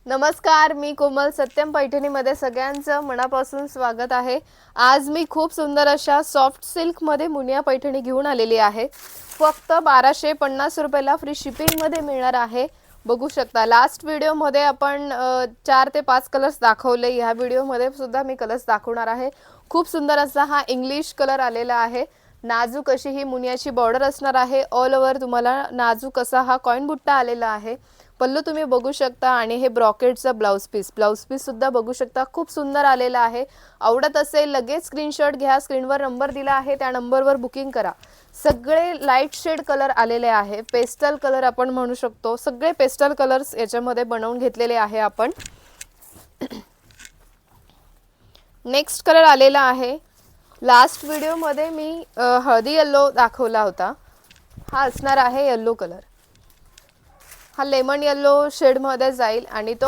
नमस्कार, मी कोमल. सत्यम पैठणीमध्ये सगळ्यांचं मनापासून स्वागत आहे. आज मी खूप सुंदर अशा सॉफ्ट सिल्कमध्ये मुनिया पैठणी घेऊन आलेली आहे. फक्त 1250 रुपयाला फ्री शिपिंगमध्ये मिळणार आहे. बघू शकता, लास्ट व्हिडिओमध्ये आपण 4 ते 5 कलर्स दाखवले. ह्या व्हिडिओमध्ये सुद्धा मी कलर्स दाखवणार आहे. खूप सुंदर असा हा इंग्लिश कलर आलेला आहे. नाजूक अशी ही मुनियाची बॉर्डर असणार आहे. ऑल ओव्हर तुम्हाला नाजूक असा हा कॉइन बुट्टा आलेला आहे. पल्लू तुम्ही बघू शकता आणि हे ब्रॉकेटचा ब्लाउज पीस सुद्धा बघू शकता. खूप सुंदर आलेला आहे. आवडत असेल लगेच स्क्रीनशॉट घ्या. स्क्रीनवर नंबर दिला आहे, त्या नंबरवर बुकिंग करा. सगळे लाईट शेड कलर आलेले आहे. पेस्टल कलर आपण म्हणू शकतो. सगळे पेस्टल कलर्स याच्यामध्ये बनवून घेतलेले आहे आपण. नेक्स्ट कलर आलेला आहे. लास्ट व्हिडिओमध्ये मी हळदी येल्लो दाखवला होता. हा असणार आहे येल्लो कलर. हा लेमन येल्लो शेडमध्ये जाईल आणि तो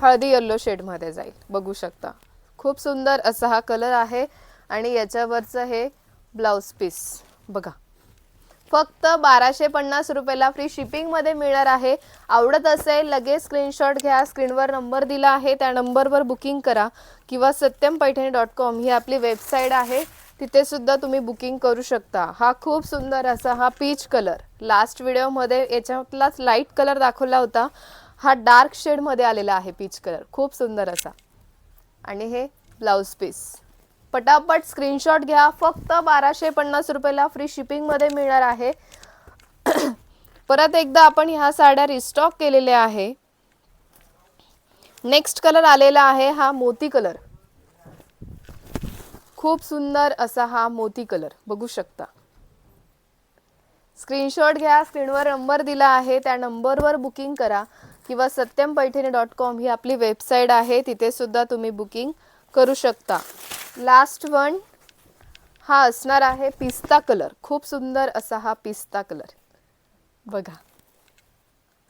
हळदी येल्लो शेडमध्ये जाईल. बघू शकता, खूप सुंदर असा हा कलर आहे आणि याच्यावरचं हे ब्लाउज पीस बघा. फक्त 1250 रुपयाला फ्री शिपिंगमध्ये मिळणार आहे. आवडत असेल लगेच स्क्रीनशॉट घ्या. स्क्रीनवर नंबर दिला आहे, त्या नंबरवर बुकिंग करा किंवा satyampaithani.com ही आपली वेबसाईट आहे, तिथे सुद्धा तुम्ही बुकिंग करू शकता. हा खूप सुंदर असा हा पीच कलर, लास्ट व्हिडिओमध्ये याच्यातलाच लाईट कलर दाखवला होता. हा डार्क शेडमध्ये आलेला आहे पीच कलर. खूप सुंदर असा. आणि हे ब्लाउज पीस. पटापट स्क्रीनशॉट घ्या. फक्त 1250 रुपयाला फ्री शिपिंगमध्ये मिळणार आहे. परत एकदा आपण ह्या साड्या रिस्टॉक केलेल्या आहे. नेक्स्ट कलर आलेला आहे हा मोती कलर. खूप सुंदर असा हा मोती कलर बघू शकता. स्क्रीनशॉट घ्या. स्क्रीनवर नंबर दिला आहे, त्या नंबरवर बुकिंग करा किंवा satyampaithani.com ही आपली वेबसाईट आहे, तिथे सुद्धा तुम्ही बुकिंग करू शकता. लास्ट वन हा असणार आहे पिस्ता कलर. खूप सुंदर असा हा पिस्ता कलर बघा.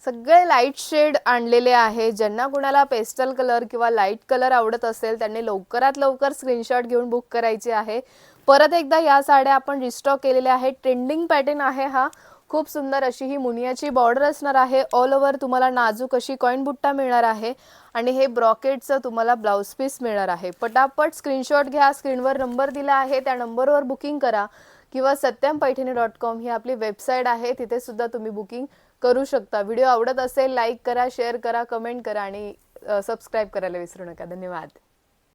सगळे लाईट शेड आणलेले आहे. ज्यांना कुणाला पेस्टल कलर किंवा लाईट कलर आवडत असेल त्यांनी लवकरात लवकर स्क्रीनशॉट घेऊन बुक करायचे आहे. परत एकदा या साड्या आपण रिस्टॉक केलेल्या आहेत. ट्रेंडिंग पॅटर्न आहे हा. खूप सुंदर अशी ही मुनियाची बॉर्डर असणार आहे. ऑल ओव्हर तुम्हाला नाजूक अशी कॉइन बुट्टा मिळणार आहे आणि हे ब्रॉकेटचं तुम्हाला ब्लाउज पीस मिळणार आहे. पटापट स्क्रीनशॉट घ्या. स्क्रीनवर नंबर दिला आहे, त्या नंबरवर बुकिंग करा किंवा satyampaithani.com ही आपली वेबसाईट आहे, तिथे सुद्धा तुम्ही बुकिंग करू शकता. व्हिडिओ आवडत असेल लाईक करा, शेअर करा, कमेंट करा आणि सबस्क्राईब करायला विसरू नका. धन्यवाद.